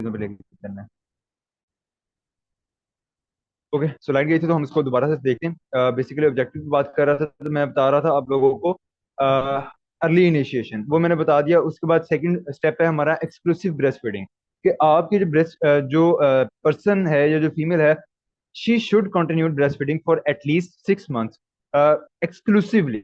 चीजों पे लेके चलना है। ओके, स्लाइड गई थी तो हम इसको दोबारा से देखते हैं। बेसिकली ऑब्जेक्टिव की बात कर रहा था, तो मैं बता रहा था आप लोगों को अर्ली इनिशिएशन, वो मैंने बता दिया। उसके बाद सेकंड स्टेप है हमारा एक्सक्लूसिव ब्रेस्ट फीडिंग, कि आपकी जो ब्रेस्ट जो पर्सन है या जो फीमेल है, she should continue breast feeding for at least 6 months exclusively.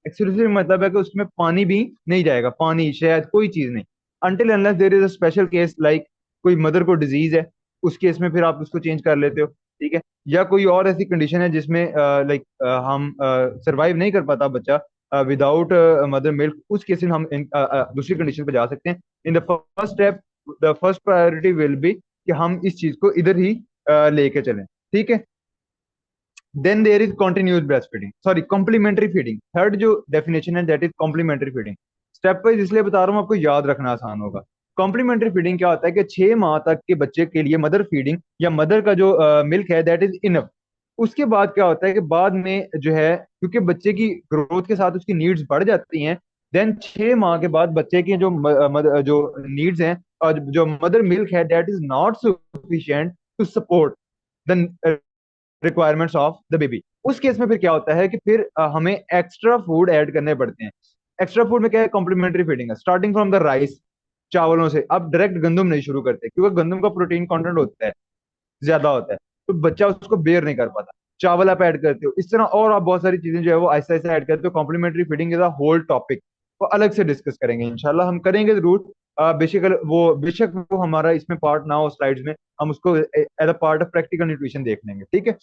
Exclusive मतलब है कि उसमें पानी भी नहीं जाएगा, पानी शायद कोई चीज नहीं, until unless there is a special case like कोई मदर को डिजीज है, उस केस में फिर आप उसको चेंज कर लेते हो, ठीक है। या कोई और ऐसी कंडीशन है जिसमें लाइक हम सरवाइव नहीं कर पाता बच्चा विदाउट मदर मिल्क, उस केस में हम दूसरी कंडीशन पे जा सकते हैं। In the first step, the first priority will be कि हम इस चीज को इधर ही लेके चलें, ठीक है। Then there is continuous breast feeding, sorry complementary feeding, third जो डेफिनेशन है that is complementary feeding. Step wise इसलिए बता रहा हूँ आपको याद रखना आसान होगा। कॉम्प्लीमेंट्री फीडिंग क्या होता है कि 6 माह तक के बच्चे के लिए मदर फीडिंग या मदर का जो मिल्क है दैट इज इनफ। उसके बाद क्या होता है कि बाद में जो है, क्योंकि बच्चे की ग्रोथ के साथ उसकी नीड्स बढ़ जाती हैं, देन 6 माह के बाद बच्चे की जो नीड्स हैं और जो मदर मिल्क है that is not sufficient to support the requirements of the baby. उस केस में फिर क्या होता है कि फिर हमें एक्स्ट्रा फूड ऐड करने पड़ते हैं। एक्स्ट्रा फूड में क्या है, कॉम्प्लीमेंट्री फीडिंग है, स्टार्टिंग फ्रॉम द राइस, चावलों से। आप डायरेक्ट गंदम नहीं शुरू करते, क्योंकि गंदम का प्रोटीन कंटेंट होता है, ज्यादा होता है, तो बच्चा उसको बेयर नहीं कर पाता। चावल आप ऐड करते हो इस तरह, और आप बहुत सारी चीजें जो है वो आहिस्ता आहिस्ता ऐड करते हो। Complementary feeding is a whole topic, वो अलग से डिस्कस करेंगे इंशाल्लाह, हम करेंगे जरूर। बेशक वो हमारा इसमें पार्ट ना हो स्लाइड्स में, हम उसको as a part of practical nutrition देख लेंगे, ठीक है।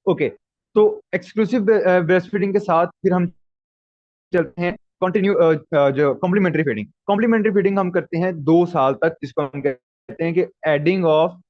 ओके, तो एक्सक्लूसिव ब्रेस्ट फीडिंग के साथ फिर हम चलते हैं कंटिन्यू जो कॉम्प्लीमेंट्री फीडिंग। कॉम्प्लीमेंट्री फीडिंग हम करते हैं 2 साल तक, जिसको हम कहते हैं कि adding of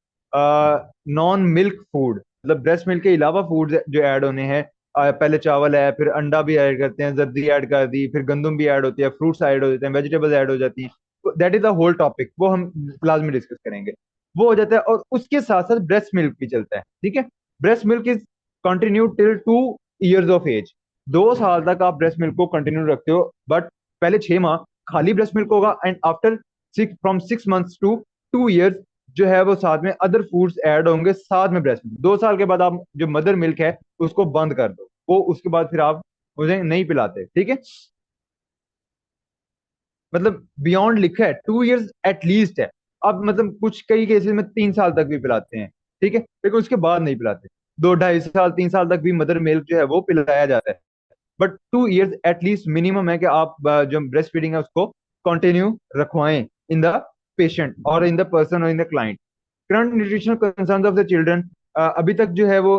non milk food, मतलब ब्रेस्ट मिल्क के अलावा फूड जो ऐड होने हैं। पहले चावल है, फिर अंडा भी ऐड करते हैं, जर्दी ऐड कर दी, फिर गंदम भी ऐड होती है, फ्रूट्स ऐड हो जाते हैं, वेजिटेबल्स ऐड हो जाती हैं। तो that is the whole topic, वो हम क्लास में डिस्कस करेंगे। वो हो जाता है, और उसके साथ साथ ब्रेस्ट मिल्क भी चलता है, ठीक है। Breast milk is continue till 2 years of age. 2 साल तक आप ब्रेस्ट मिल्क को कंटिन्यू रखते हो, बट पहले 6 माह खाली ब्रेस्ट मिल्क होगा, and after from 6 months to 2 years जो है वो साथ में अदर फूड्स ऐड होंगे साथ में ब्रेस्ट मिल्क। 2 साल के बाद आप जो मदर मिल्क है उसको बंद कर दो, वो उसके बाद फिर आप उसे नहीं पिलाते, ठीक है। मतलब बियॉन्ड लिखा है 2 इयर्स एटलीस्ट है। अब मतलब कुछ कई केसेस में 3 साल तक भी पिलाते हैं, ठीक है, लेकिन उसके बाद नहीं पिलाते। 2 ढाई साल 3 साल तक भी मदर मिल्क जो है वो पिलाया जाता है, बट 2 इयर्स एटलीस्ट मिनिमम है कि आप जो ब्रेस्ट फीडिंग है उसको कंटिन्यू रखवाएं इन द पेशेंट और इन द पर्सन और in the client. Current nutritional concern of the children, अभी तक जो है वो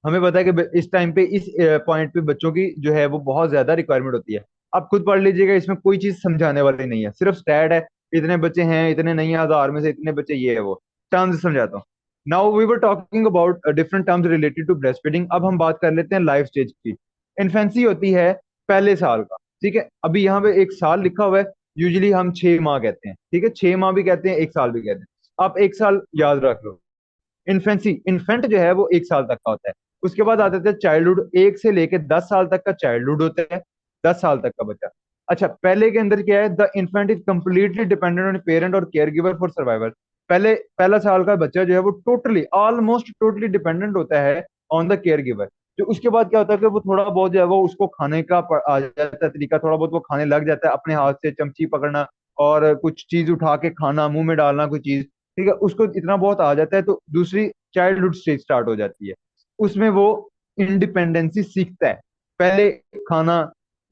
हमें पता है कि इस टाइम पे इस पॉइंट पे बच्चों की जो है वो बहुत ज्यादा रिक्वायरमेंट होती है। आप खुद पढ़ लीजिएगा, इसमें कोई चीज समझाने वाली नहीं है, सिर्फ स्टैट है, इतने बच्चे हैं, इतने नहीं, 1000 में से इतने बच्चे, ये है वो टर्म्स समझाता हूँ। Now we were talking about different terms related to breast feeding. अब हम बात कर लेते हैं लाइफ स्टेज की। इन्फेंसी होती है पहले साल का, ठीक है। अभी यहाँ पे 1 साल लिखा हुआ है, यूजुअली हम 6 माह कहते हैं, ठीक है, 6 माह भी कहते हैं, 1 साल भी कहते हैं। आप 1 साल याद रख लो। इन्फेंसी, इन्फेंट जो है वो 1 साल तक का होता है। उसके बाद आते थे चाइल्डहुड, 1 से लेकर 10 साल तक का चाइल्डहुड होता है, 10 साल तक का बच्चा। अच्छा, पहले के अंदर क्या है, the infant is completely dependent on parent और केयर गिवर फॉर सर्वाइवल। पहले पहला साल का बच्चा जो है वो टोटली ऑलमोस्ट टोटली डिपेंडेंट होता है ऑन द केयर गिवर। जो उसके बाद क्या होता है कि वो थोड़ा बहुत जो है वो उसको खाने का आ जाता है तरीका, थोड़ा बहुत वो खाने लग जाता है, अपने हाथ से चमची पकड़ना और कुछ चीज उठा के खाना, मुंह में डालना कोई चीज, ठीक है, उसको इतना बहुत आ जाता है, तो दूसरी चाइल्डहुड स्टेज स्टार्ट हो जाती है। उसमें वो इंडिपेंडेंसी सीखता है, पहले खाना,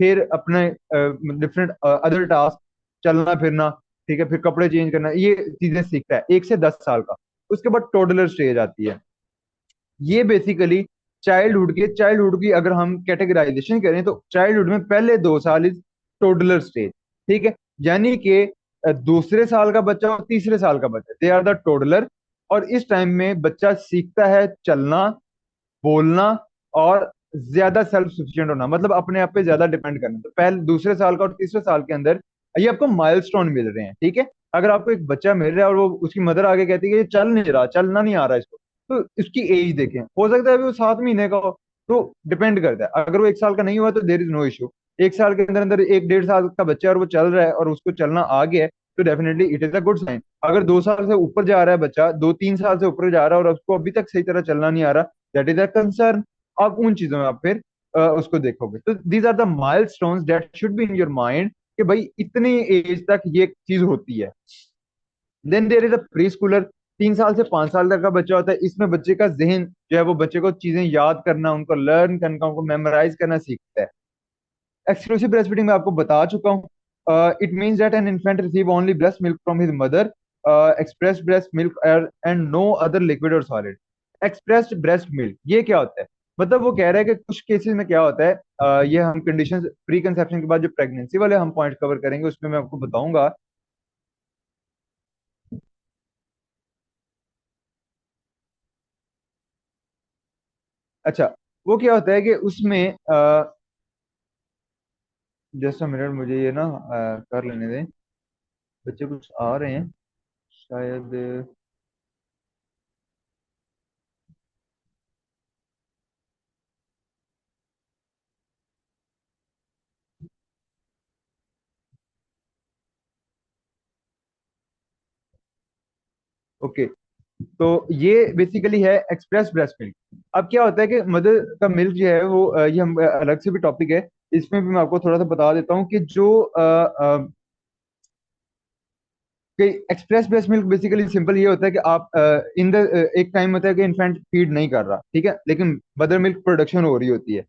फिर अपने डिफरेंट अदर टास्क, चलना फिरना, ठीक है, फिर कपड़े चेंज करना, ये चीजें सीखता है 1 से 10 साल का। उसके बाद टोडलर स्टेज आती है। ये बेसिकली चाइल्डहुड की अगर हम कैटेगराइजेशन करें तो चाइल्डहुड में पहले 2 साल इज टोडलर स्टेज, ठीक है। यानी कि दूसरे साल का बच्चा और तीसरे साल का बच्चा, दे आर द टोडलर। और इस टाइम में बच्चा सीखता है चलना, बोलना, और ज्यादा सेल्फ सफिशिएंट होना, मतलब अपने आप पे ज्यादा डिपेंड करना। तो पहले दूसरे साल का और तीसरे साल के अंदर ये आपको माइलस्टोन मिल रहे हैं, ठीक है। अगर आपको एक बच्चा मिल रहा है और वो उसकी मदर आगे कहती है कि ये चल नहीं रहा, चलना नहीं आ रहा इसको, तो इसकी एज देखें, हो सकता है अभी वो 7 महीने का हो, तो डिपेंड करता है। अगर वो 1 साल का नहीं हुआ तो देर इज नो इशू। 1 साल के अंदर अंदर 1 डेढ़ साल का बच्चा है और वो चल रहा है और उसको चलना आ गया है, तो definitely it is a good sign. अगर 2 साल से ऊपर जा रहा है बच्चा, 2-3 साल से ऊपर जा रहा है और उसको अभी तक सही तरह चलना नहीं आ रहा, दैट इज अ कंसर्न। आप उन चीजों में आप फिर उसको देखोगे। तो these are the milestones that should be in your mind कि भाई इतनी एज तक ये चीज होती है। Then there is a preschooler, 3 साल से 5 साल तक का बच्चा होता है। इसमें बच्चे का जहन जो है वो बच्चे को चीजें याद करना, उनको लर्न करना, उनको मेमोराइज करना सीखता है। एक्सक्लूसिव ब्रेस्ट फीडिंग में आपको बता चुका हूँ। It means that an infant receive only breast milk from his mother, express breast milk and no other liquid और सॉलिड। एक्सप्रेस्ड ब्रेस्ट मिल्क ये क्या होता है? मतलब वो कह रहा है कि कुछ केसेस में क्या होता है, ये हम कंडीशन प्री कंसेप्शन के बाद जो प्रेगनेंसी वाले हम पॉइंट कवर करेंगे उसमें मैं आपको बताऊंगा। अच्छा, वो क्या होता है कि उसमें जस्ट अ मिनट, मुझे ये ना कर लेने दें। बच्चे कुछ आ रहे हैं शायद। ओके, तो ये बेसिकली है एक्सप्रेस ब्रेस्ट मिल्क। अब क्या होता है कि मदर का मिल्क जो है वो ये हम अलग से भी टॉपिक है, इसमें भी मैं आपको थोड़ा सा बता देता हूँ कि जो कि express breast milk basically simple ये होता है कि आप इन द एक टाइम होता है कि इन्फेंट फीड नहीं कर रहा, ठीक है, लेकिन मदर मिल्क प्रोडक्शन हो रही होती है।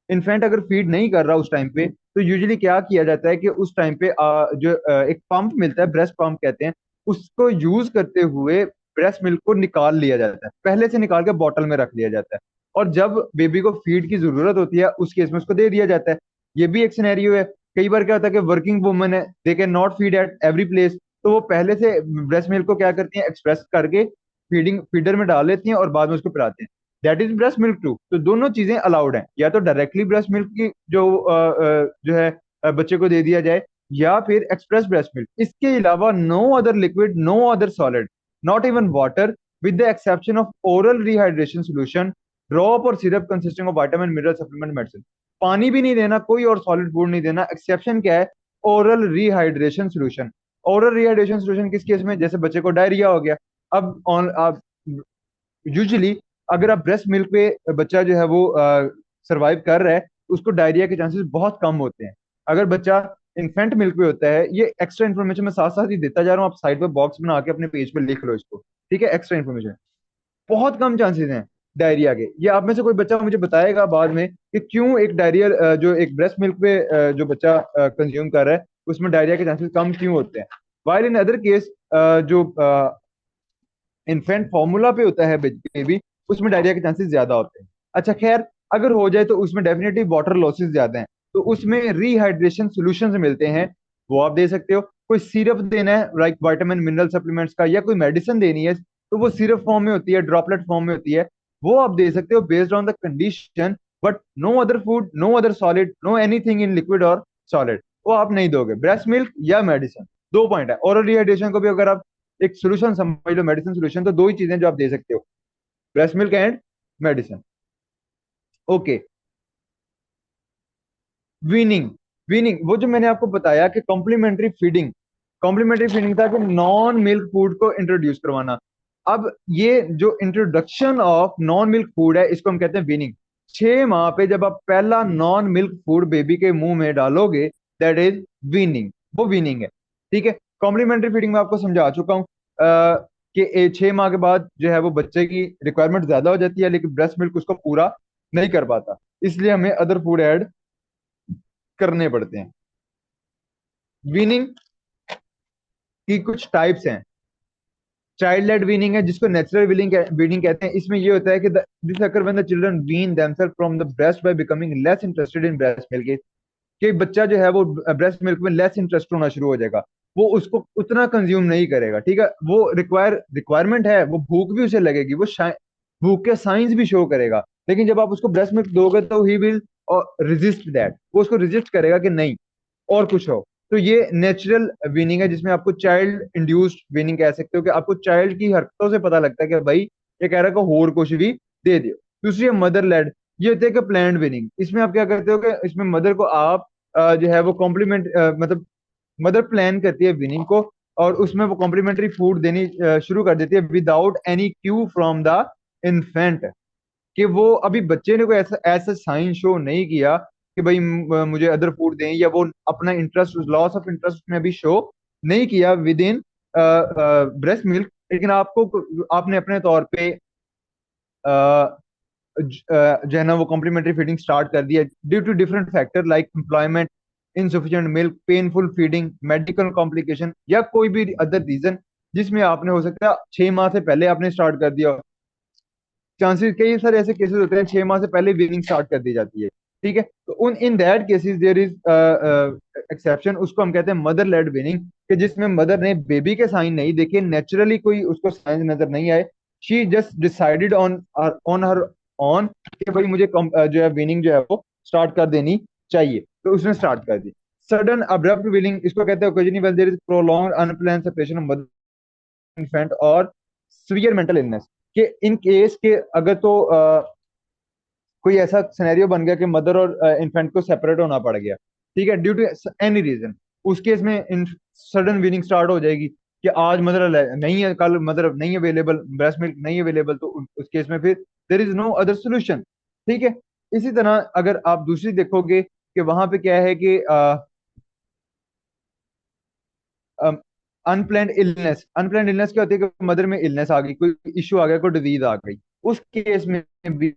इन्फेंट अगर फीड नहीं कर रहा उस टाइम पे, तो यूजुअली क्या किया जाता है कि उस टाइम पे जो एक पंप मिलता है, ब्रेस्ट पंप कहते हैं, उसको यूज करते हुए ब्रेस्ट मिल्क को निकाल लिया जाता है, पहले से निकाल के बॉटल में रख लिया जाता है। और जब बेबी को फीड की जरूरत होती है उस केस में उसको दे दिया जाता है। ये भी एक सिनेरियो है। कई बार क्या होता है कि वर्किंग वुमन है, they can not feed at every place, तो वो पहले से ब्रेस्ट मिल्क को क्या करती हैं, एक्सप्रेस करके फीडिंग फीडर में डाल लेती हैं और बाद में उसको पिलाते हैं। That is breast milk too. तो दोनों चीजें अलाउड हैं, या तो डायरेक्टली ब्रेस्ट मिल्क की जो है बच्चे को दे दिया जाए, या फिर एक्सप्रेस ब्रेस्ट मिल्क। इसके अलावा no other liquid, no other solid, not even water, with the exception of oral rehydration solution, drop और syrup consisting of vitamin mineral supplement medicine. पानी भी नहीं देना, कोई और सॉलिड फूड नहीं देना। एक्सेप्शन क्या है? Oral rehydration solution. Oral rehydration solution किस केस में? जैसे बच्चे को डायरिया हो गया। अब ऑन आप यूजुअली अगर आप ब्रेस्ट मिल्क पे बच्चा जो है वो सरवाइव कर रहा है, उसको डायरिया के चांसेस बहुत कम होते हैं। अगर बच्चा इन्फेंट मिल्क पे होता है, ये एक्स्ट्रा इन्फॉर्मेशन मैं साथ साथ ही देता जा रहा हूँ, आप साइड पे बॉक्स बना के अपने पेज पे लिख लो इसको, ठीक है? एक्स्ट्रा इन्फॉर्मेशन, बहुत कम चांसेस हैं डायरिया के। ये आप में से कोई बच्चा मुझे बताएगा बाद में कि क्यों एक डायरिया जो एक ब्रेस्ट मिल्क पे जो बच्चा कंज्यूम कर रहा है उसमें डायरिया के चांसेस कम क्यों होते हैं, वाइल इन अदर केस जो इन्फेंट फॉर्मूला पे होता है बेबी, उसमें डायरिया के चांसेस ज्यादा होते हैं। अच्छा खैर, अगर हो जाए तो उसमें डेफिनेटली वाटर लॉसेस ज्यादा हैं, तो उसमें रिहाइड्रेशन सॉल्यूशंस मिलते हैं, वो आप दे सकते हो। कोई सिरप देना है लाइक विटामिन मिनरल सप्लीमेंट्स का, या कोई मेडिसिन देनी है, तो वो सिरप फॉर्म में होती है, ड्रॉपलेट फॉर्म में होती है, वो आप दे सकते हो based on the condition. But no other food, no other solid, no anything in liquid और सॉलिड, वो आप नहीं दोगे। ब्रेस्ट मिल्क या मेडिसिन, दो पॉइंट है। ओरल रिहाइड्रेशन को भी अगर आप एक सोल्यूशन समझ लो, मेडिसिन सोल्यूशन, तो दो ही चीजें जो आप दे सकते हो, breast milk and medicine. Okay, weaning. Weaning वो जो मैंने आपको बताया कि कॉम्प्लीमेंट्री फीडिंग, कॉम्प्लीमेंट्री फीडिंग था कि नॉन मिल्क फूड को इंट्रोड्यूस करवाना। अब ये जो introduction of non milk food है, इसको हम कहते हैं वीनिंग। 6 माह पे जब आप पहला नॉन मिल्क फूड बेबी के मुंह में डालोगे, दैट इज वीनिंग, वो वीनिंग है, ठीक है? कॉम्प्लीमेंट्री फीडिंग में आपको समझा चुका हूँ कि 6 माह के बाद जो है वो बच्चे की रिक्वायरमेंट ज्यादा हो जाती है, लेकिन ब्रेस्ट मिल्क उसको पूरा नहीं कर पाता, इसलिए हमें अदर फूड ऐड करने पड़ते हैं। वीनिंग की कुछ टाइप्स हैं। चाइल्ड लेड वीनिंग है, जिसको नेचुरल वीनिंग वीनिंग कहते हैं। इसमें ये होता है कि this occur when the children wean themselves from the breast by becoming less interested in breast milk. कि बच्चा जो है वो ब्रेस्ट मिल्क में लेस इंटरेस्ट होना शुरू हो जाएगा, वो उसको उतना कंज्यूम नहीं करेगा, ठीक है? वो रिक्वायरमेंट है, वो भूख भी उसे लगेगी, वो भूख के साइंस भी शो करेगा, लेकिन जब आप उसको ब्रेस्ट मिल्क दोगे तो ही विल रेजिस्ट दैट, वो उसको रेजिस्ट करेगा कि नहीं और कुछ हो। तो ये नेचुरल वीनिंग है, जिसमें आपको चाइल्ड इंड्यूस्ड वीनिंग कह सकते हो, कि आपको चाइल्ड की हरकतों से पता लगता है कि भाई ये कह रहा है कि और कुछ भी दे दो। दूसरी है मदर लेड। ये होती है कि प्लान्ड वीनिंग। इसमें आप क्या करते हो कि इसमें मदर को आप जो है वो कॉम्प्लीमेंट मतलब मदर प्लान करती है वीनिंग को, और उसमें वो कॉम्प्लीमेंट्री फूड देनी शुरू कर देती है without any Q from the infant, कि वो अभी बच्चे ने कोई ऐसा ऐसा साइन शो नहीं किया कि भाई मुझे अदर फूड दें, या वो अपना इंटरेस्ट, लॉस ऑफ इंटरेस्ट में अभी शो नहीं किया विद इन ब्रेस्ट मिल्क। लेकिन आपको आपने अपने तौर पे जो है ना वो कॉम्प्लीमेंट्री फीडिंग स्टार्ट कर दिया due to different factor like employment, insufficient milk, painful feeding, medical complication, या कोई भी अदर रीजन जिसमें आपने हो सकता है 6 माह से पहले आपने स्टार्ट कर दिया। चांसेस कई सारे ऐसे केसेस होते हैं 6 माह से पहले वीनिंग स्टार्ट कर दी जाती है। ठीक है, तो उन in that cases there is exception, उसको हम कहते हैं मदर लेड वीनिंग, कि जिसमें मदर ने बेबी के साइन नहीं देखे, नेचुरली कोई उसको साइन नजर नहीं आए, she just decided on her on कि भाई मुझे जो है वीनिंग जो है वो स्टार्ट कर देनी चाहिए, तो उसने स्टार्ट कर दी। सडन अब्रप्ट वीनिंग इसको कहते हैं occasionally when there is prolonged unplanned separation of mother infant और सीवियर मेंटल इलनेस, कि इन केस के अगर तो कोई ऐसा सिनेरियो बन गया कि मदर और इन्फेंट को सेपरेट होना पड़ गया, ठीक है, ड्यू टू एनी रीजन, उस केस में इन सडन वीनिंग स्टार्ट हो जाएगी कि आज मदर नहीं है, कल मदर नहीं अवेलेबल, ब्रेस्ट मिल्क नहीं अवेलेबल, तो उस केस में फिर there is no other solution. ठीक है, इसी तरह अगर आप दूसरी देखोगे कि वहां पे क्या है कि अनप्लैंड इलनेस क्या होती है कि मदर में इलनेस आ गई, कोई इशू आ गया, कोई डिजीज आ गई, उस केस में भी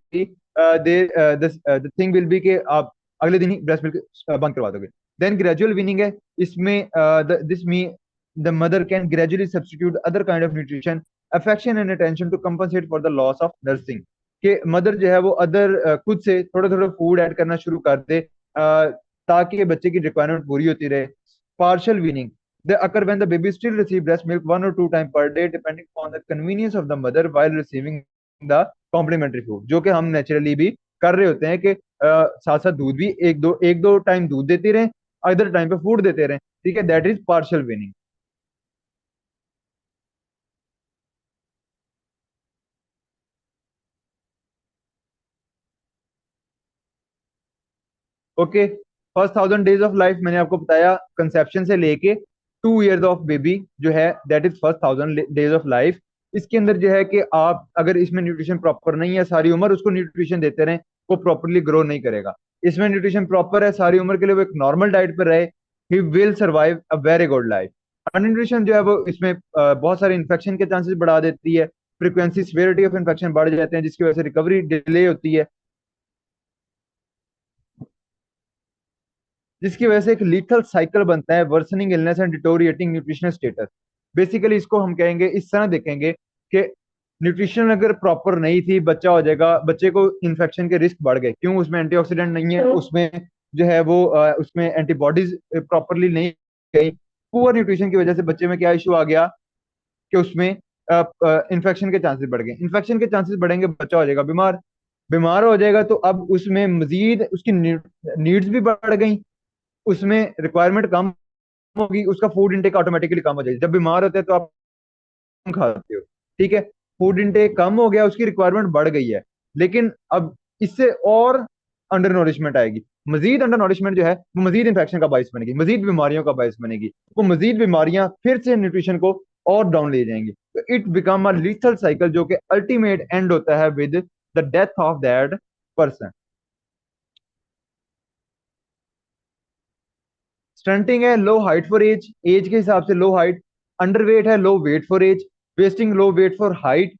द थिंग विल बी कि आप अगले दिन ही ब्रेस्ट मिल्क बंद करवा दोगे। देन ग्रेजुअल वीनिंग है, इसमें this me the mother can gradually substitute other kind of nutrition, affection and attention to compensate for the loss of nursing, कि मदर जो है वो अदर खुद से थोड़ा थोड़ा फूड ऐड करना शुरू कर दे ताकि बच्चे की रिक्वायरमेंट पूरी होती रहे। Partial weaning, they occur when the baby still receive breast milk 1 or 2 times per day depending on the convenience of the mother while receiving the complementary food, जो कि हम नेचुरली भी कर रहे होते हैं कि साथ साथ दूध भी एक दो टाइम दूध देते रहें, अदर टाइम पे फूड देते रहें। ठीक है, that is partial weaning. Okay, first 1000 days of life मैंने आपको बताया, कंसेप्शन से लेके 2 ईयर्स ऑफ बेबी जो है that is first 1000 days of life. इसके अंदर जो है कि आप अगर इसमें न्यूट्रिशन प्रॉपर नहीं है, सारी उम्र उसको न्यूट्रिशन देते रहें, वो प्रॉपरली ग्रो नहीं करेगा। इसमें न्यूट्रिशन प्रॉपर है, सारी उम्र के लिए वो एक नॉर्मल डाइट पर रहे, he will survive a very good life. Nutrition जो है वो इसमें बहुत सारे इन्फेक्शन के चांसेस बढ़ा देती है, फ्रीक्वेंसी सिवियरिटी ऑफ इन्फेक्शन बढ़ जाते हैं, जिसकी वजह से रिकवरी डिले होती है, जिसकी वजह से एक लीथल साइकिल बनता है, worsening illness and deteriorating nutritional status. Basically इसको हम कहेंगे, इस तरह देखेंगे कि न्यूट्रिशन अगर प्रॉपर नहीं थी, बच्चा हो जाएगा, बच्चे को इन्फेक्शन के रिस्क बढ़ गए, क्यों? उसमें एंटीऑक्सीडेंट नहीं है, उसमें जो है वो उसमें एंटीबॉडीज प्रॉपरली नहीं गई। पुअर न्यूट्रिशन की वजह से बच्चे में क्या इशू आ गया कि उसमें इन्फेक्शन के चांसेस बढ़ गए, इन्फेक्शन के चांसेस बढ़ेंगे, बच्चा हो जाएगा बीमार, बीमार हो जाएगा तो अब उसमें मजीद उसकी नीड्स भी बढ़ गई, उसमें रिक्वायरमेंट कम होगी, उसका फूड इंटेक ऑटोमेटिकली कम हो जाएगी। जब बीमार होते हैं तो आप कम खाते हो, ठीक है, फूड इंटेक कम हो गया, उसकी रिक्वायरमेंट बढ़ गई है, लेकिन अब इससे और अंडर नोरिशमेंट आएगी, मजीद अंडर नोरिशमेंट जो है वो मजीद इंफेक्शन का बायस बनेगी, मजीद बीमारियों का बायस बनेगी, वो मजीद बीमारियां फिर से न्यूट्रिशन को और डाउन ले जाएंगी, तो it become a lethal cycle, जो कि अल्टीमेट एंड होता है with the death of that person. Stunting है low height for age, age के हिसाब से लो हाइट, अंडरवेट है low weight for age, wasting low weight for height,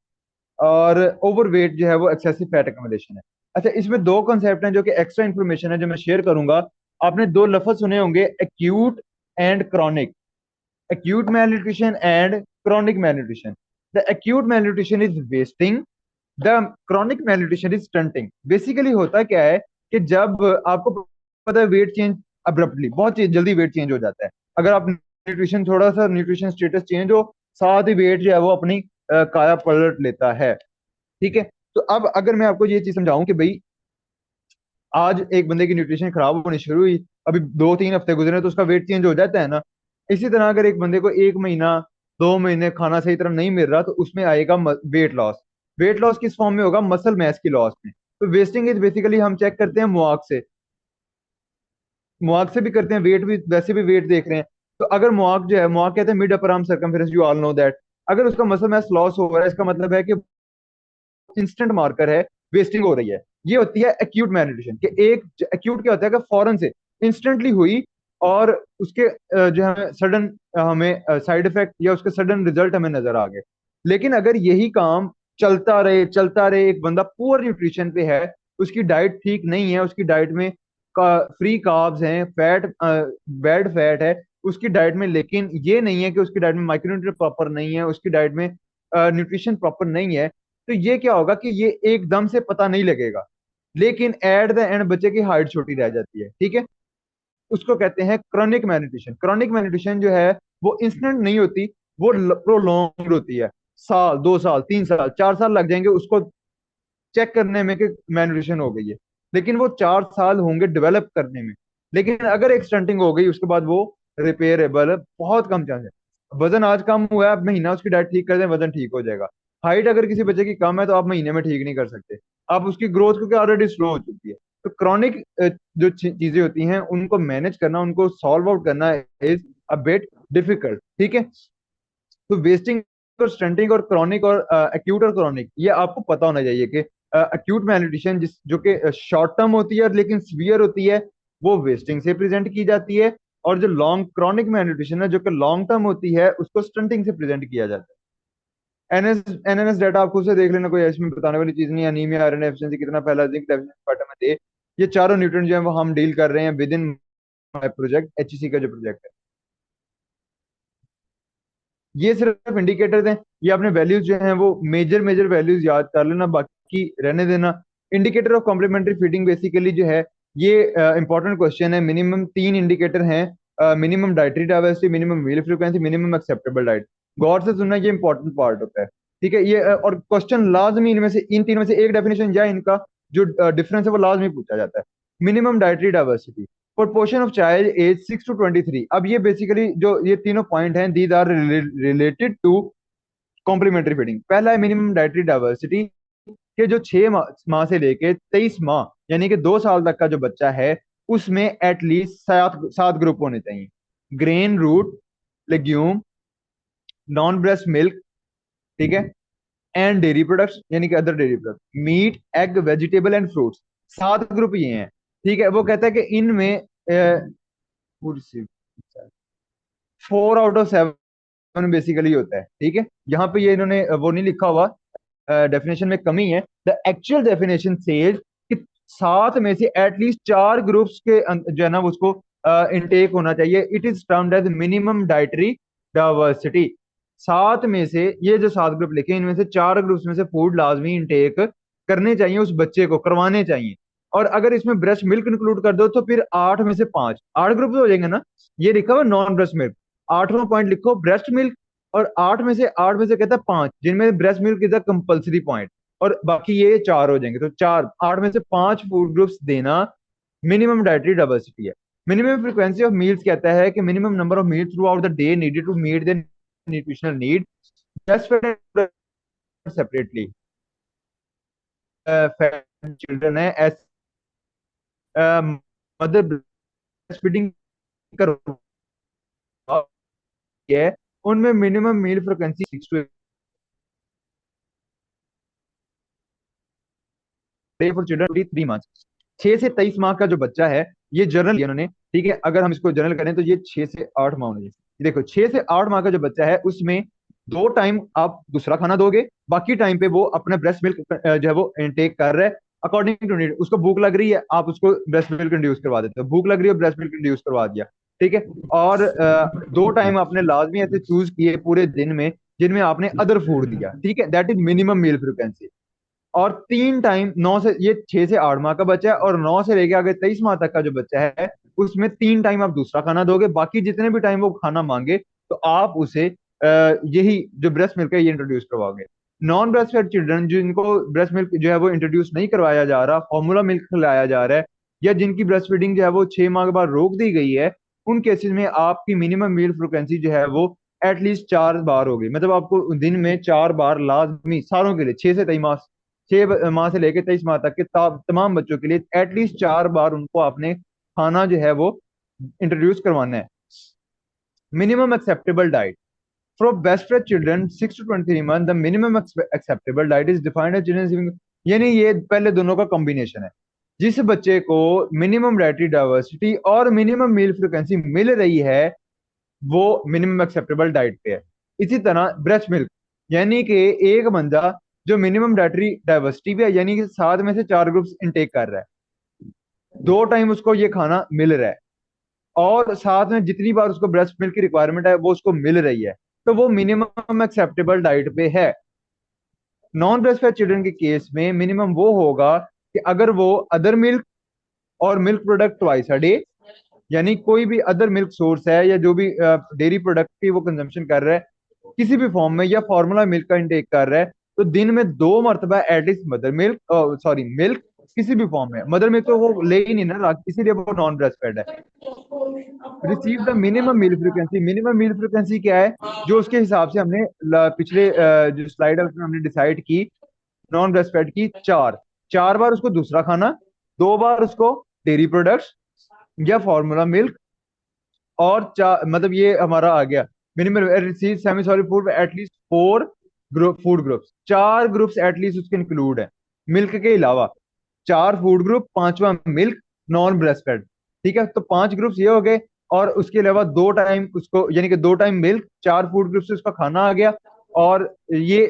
और ओवर वेट जो है वो एक्सेसिव फैट अकोमोडेशन है। अच्छा, इसमें दो कॉन्सेप्ट हैं जो कि एक्स्ट्रा इंफॉर्मेशन है जो मैं शेयर करूंगा। आपने दो लफ्ज सुने होंगे, acute and chronic, acute malnutrition and chronic malnutrition. The acute malnutrition is wasting, the chronic malnutrition is stunting. Basically होता क्या है कि जब आपको पता है वेट चेंज अब्रप्टली बहुत जल्दी वेट चेंज हो जाता है, अगर आप न्यूट्रिशन थोड़ा सा न्यूट्रिशन स्टेटस चेंज हो, साथ ही वेट जो है वो अपनी काया पलट लेता है। ठीक है, तो अब अगर मैं आपको ये चीज समझाऊं कि भाई आज एक बंदे की न्यूट्रिशन खराब होनी शुरू हुई, अभी 2-3 हफ्ते गुजरे तो उसका वेट चेंज हो जाता है ना। इसी तरह अगर एक बंदे को 1 महीना 2 महीने खाना सही तरह नहीं मिल रहा तो उसमें आएगा वेट लॉस। वेट लॉस किस फॉर्म में होगा? मसल मास की लॉस में। तो वेस्टिंग एज बेसिकली हम चेक करते हैं मुआक से, मुआक से भी करते हैं, वेट भी वैसे भी वेट देख रहे हैं, तो अगर मुआक जो है, मुआक कहते हैं mid upper arm circumference, you all know that. अगर उसका मसल मास लॉस हो रहा है, इसका मतलब है कि इंस्टेंट मार्कर है, वेस्टिंग हो रही है। ये होती है एक्यूट मैल्न्यूट्रिशन के एक। एक्यूट क्या होता है कि फौरन से, इंस्टेंटली हुई, और उसके जो है सडन हमें साइड इफेक्ट या उसके सडन रिजल्ट हमें नजर आ गए। लेकिन अगर यही काम चलता रहे, एक बंदा पुअर न्यूट्रिशन पे है, उसकी डाइट ठीक नहीं है, उसकी डाइट में फ्री कार्ब्स हैं, फैट, बैड फैट है उसकी डाइट में, लेकिन ये नहीं है कि उसकी डाइट में माइक्रोन्यूट्रिएंट प्रॉपर नहीं है, उसकी डाइट में न्यूट्रिशन प्रॉपर नहीं है, तो ये क्या होगा कि ये एकदम से पता नहीं लगेगा, लेकिन एट द एंड बच्चे की हाइट छोटी रह जाती है, ठीक है। उसको कहते हैं क्रॉनिक मैल्यूट्रिशन। क्रॉनिक मैल्यूट्रिशन जो है वो इंस्टेंट नहीं होती, वो प्रोलॉन्ग्ड होती है। साल, 2 साल, 3 साल, 4 साल लग जाएंगे उसको चेक करने में कि मैल्यूट्रिशन हो गई है, लेकिन वो 4 साल होंगे डेवलप करने में। लेकिन अगर एक स्टंटिंग हो गई उसके बाद वो रिपेयरेबल है, बहुत कम चांस है। वजन आज कम हुआ है, आप महीना उसकी डाइट ठीक कर दें, वजन ठीक हो जाएगा। हाइट अगर किसी बच्चे की कम है तो आप महीने में ठीक नहीं कर सकते, आप उसकी ग्रोथ क्योंकि ऑलरेडी स्लो हो चुकी है। तो क्रॉनिक जो चीजें होती हैं उनको मैनेज करना, उनको सॉल्व आउट करना इज अ बिट डिफिकल्ट, ठीक है। तो वेस्टिंग और स्टंटिंग और क्रॉनिक और एक्यूट और क्रॉनिक, ये आपको पता होना चाहिए कि एक्यूट मैल्यूट्रिशन जिस जो कि शॉर्ट टर्म होती है लेकिन सीवियर होती है, वो वेस्टिंग से प्रेजेंट की जाती है। और जो लॉन्ग क्रॉनिक मैल्यूट्रिशन है जो कि लॉन्ग टर्म होती है, उसको स्टंटिंग से प्रेजेंट किया जाता है। एनएनएस डाटा आप खुद से देख लेना, कोई इसमें बताने वाली चीज नहीं है। अनीमिया, आयरन एफिशिएंसी कितना फैला, जिंक डेफिशिएंसी, विटामिन ए, ये चारों न्यूट्रिएंट जो है वो हम डील कर रहे हैं with in my project, HEC का जो प्रोजेक्ट है। ये सिर्फ इंडिकेटर्स हैं, ये आपने वैल्यूज जो हैं वो मेजर मेजर वैल्यूज याद कर लेना, बाकी रहने देना। Indicator of complementary feeding basically जो है, ये इंपॉर्टेंट क्वेश्चन है। मिनिमम 3 इंडिकेटर हैं, minimum dietary diversity, minimum meal frequency, minimum acceptable diet. गौर से सुनना, ये इंपॉर्टेंट पार्ट होता है, ठीक है। ये और क्वेश्चन लाजमी इनमें से, इन तीन में से एक डेफिनेशन या इनका जो डिफरेंस है वो लाजमी पूछा जाता है। Minimum dietary diversity, proportion of child age 6 to 23। अब ये बेसिकली जो ये तीनों पॉइंट हैं, these are related to complementary feeding. पहला है मिनिमम डाइटरी डाइवर्सिटी, कि जो 6 माह से लेके 23 माह यानी कि 2 साल तक का जो बच्चा है, उसमें एटलीस्ट 7 7 ग्रुप होने चाहिए। Grain, root, legume, non breast milk, ठीक है, एंड डेयरी प्रोडक्ट्स यानी कि other dairy product, meat, egg, vegetable and fruits. 7 group ये हैं, ठीक है। वो कहता है कि इनमें uh, 4 आउट ऑफ 7 बेसिकली होता है, ठीक है। यहाँ पे ये इन्होंने वो नहीं लिखा हुआ, डेफिनेशन में कमी है। द एक्चुअल डेफिनेशन सेज कि 7 में से एटलीस्ट 4 ग्रुप्स के जो है ना उसको इनटेक होना चाहिए। It is termed as minimum dietary diversity. 7 में से ये जो 7 ग्रुप लिखे हैं, इनमें से 4 ग्रुप्स में से फूड लाजमी इनटेक करने चाहिए, उस बच्चे को करवाने चाहिए। और अगर इसमें ब्रेस्ट मिल्क इंक्लूड कर दो तो फिर 8 में से 5, 8 ग्रुप हो जाएंगे ना। ये लिखा हुआ नॉन ब्रेस्ट मिल्क, 8वां पॉइंट लिखो ब्रेस्ट मिल्क, और 8 में से कहता है 5 जिनमें breast milk is a compulsory point, और बाकी ये 4 हो जाएंगे। तो 8 में से 5 फूड ग्रुप्स देना मिनिमम डाइटरी डाइवर्सिटी है। मिनिमम फ्रीक्वेंसी ऑफ मील्स कहता है कि minimum number of meals throughout the day needed to meet the nutritional need, breast feed separately. Fat children है, एस मदर ब्रेस्ट फीडिंग करवा है, उनमें minimum meal frequency 6 day for children 3 months. 6 से 23 माह का जो बच्चा है, ये जर्नल इन्होंने, ठीक है, अगर हम इसको जर्नल करें तो ये 6 से 8 माह होने चाहिए। देखो 6 से 8 माह का जो बच्चा है उसमें 2 टाइम आप दूसरा खाना दोगे, बाकी टाइम पे वो अपना ब्रेस्ट मिल्क जो है वो इनटेक कर रहा है अकॉर्डिंग टू नीड। उसको भूख लग रही है, आप उसको ब्रेस्ट मिल्क इंड्यूस करवा देते हो, भूख लग रही है ब्रेस्ट मिल्क इंड्यूस करवा दिया, ठीक है। और 2 टाइम आपने लाजमी ऐसे चूज किए पूरे दिन में जिनमें आपने अदर फूड दिया, ठीक है, that is minimum meal frequency. और 3 टाइम, 9 से, ये 6 से 8 माह का बच्चा है, और 9 से लेके आगे 23 माह तक का जो बच्चा है, उसमें 3 टाइम आप दूसरा खाना दोगे, बाकी जितने भी टाइम वो खाना मांगे तो आप उसे यही जो ब्रेस्ट मिल्क है ये इंट्रोड्यूस करवाओगे। नॉन ब्रेस्ट फेड चिल्ड्रन, जिनको ब्रेस्ट मिल्क जो है वो इंट्रोड्यूस नहीं करवाया जा रहा, फॉर्मूला मिल्क खिलाया जा रहा है, या जिनकी ब्रेस्ट फीडिंग जो है वो 6 माह के बाद रोक दी गई है, उन केसेस में आपकी मिनिमम मील फ्रिक्वेंसी जो है वो एटलीस्ट 4 बार होगी। मतलब आपको दिन में 4 बार लाजमी, सारों के लिए, 6 से 23 माह, 6 माह से लेकर 23 माह तक के तमाम बच्चों के लिए एटलीस्ट 4 बार उनको आपने खाना जो है वो इंट्रोड्यूस करवाना है। minimum acceptable diet. For breastfed children 6 to 23 months, the minimum acceptable diet is defined as children receiving, यानी ये पहले दोनों का कॉम्बिनेशन है। जिस बच्चे को मिनिमम डाइटरी डाइवर्सिटी और मिनिमम मील फ्रिक्वेंसी मिल रही है, वो मिनिमम एक्सेप्टेबल डाइट पे है। इसी तरह ब्रेस्ट मिल्क, यानी कि एक बंदा जो मिनिमम डाइटरी डाइवर्सिटी पे है, यानी कि 7 में से 4 ग्रुप्स इनटेक कर रहा है, 2 टाइम उसको ये खाना मिल रहा है, और साथ में जितनी बार उसको ब्रेस्ट मिल्क की रिक्वायरमेंट है वो उसको मिल रही है, तो वो मिनिमम एक्सेप्टेबल डाइट पे है। नॉन ब्रेस्ट फेड चिल्ड्रन के केस में मिनिमम वो होगा कि अगर वो अदर मिल्क और milk product twice a day, यानी कोई भी अदर मिल्क सोर्स है या जो भी डेयरी प्रोडक्ट की वो कंजम्पशन कर रहा है किसी भी फॉर्म में, या फार्मूला मिल्क का इंटेक कर रहा है, तो दिन में 2 मरतबा at least mother milk, sorry milk किसी भी फॉर्म में, मदर मिल्क तो वो ले ही नहीं ना, इसीलिए वो नॉन ब्रेस्ट फेड है। Receive the minimum meal frequency, minimum meal frequency क्या है, जो उसके हिसाब से हमने पिछले जो स्लाइड है उसमें हमने डिसाइड की, नॉन ब्रेस्ट फेड की 4 4 बार उसको दूसरा खाना, 2 बार उसको डेयरी प्रोडक्ट्स या फॉर्मूला मिल्क, और चार, मतलब ये हमारा आ गया minimum receive semi solid food at least 4 food groups, 4 groups at least उसके इंक्लूड है मिल्क के अलावा, 4 फूड ग्रुप, पांचवा मिल्क, नॉन ब्रेस्ट फेड। ठीक है, तो 5 ग्रुप्स ये हो गए, और उसके अलावा 2 टाइम उसको, यानी कि 2 टाइम मिल्क, 4 फूड ग्रुप से उसका खाना आ गया, और ये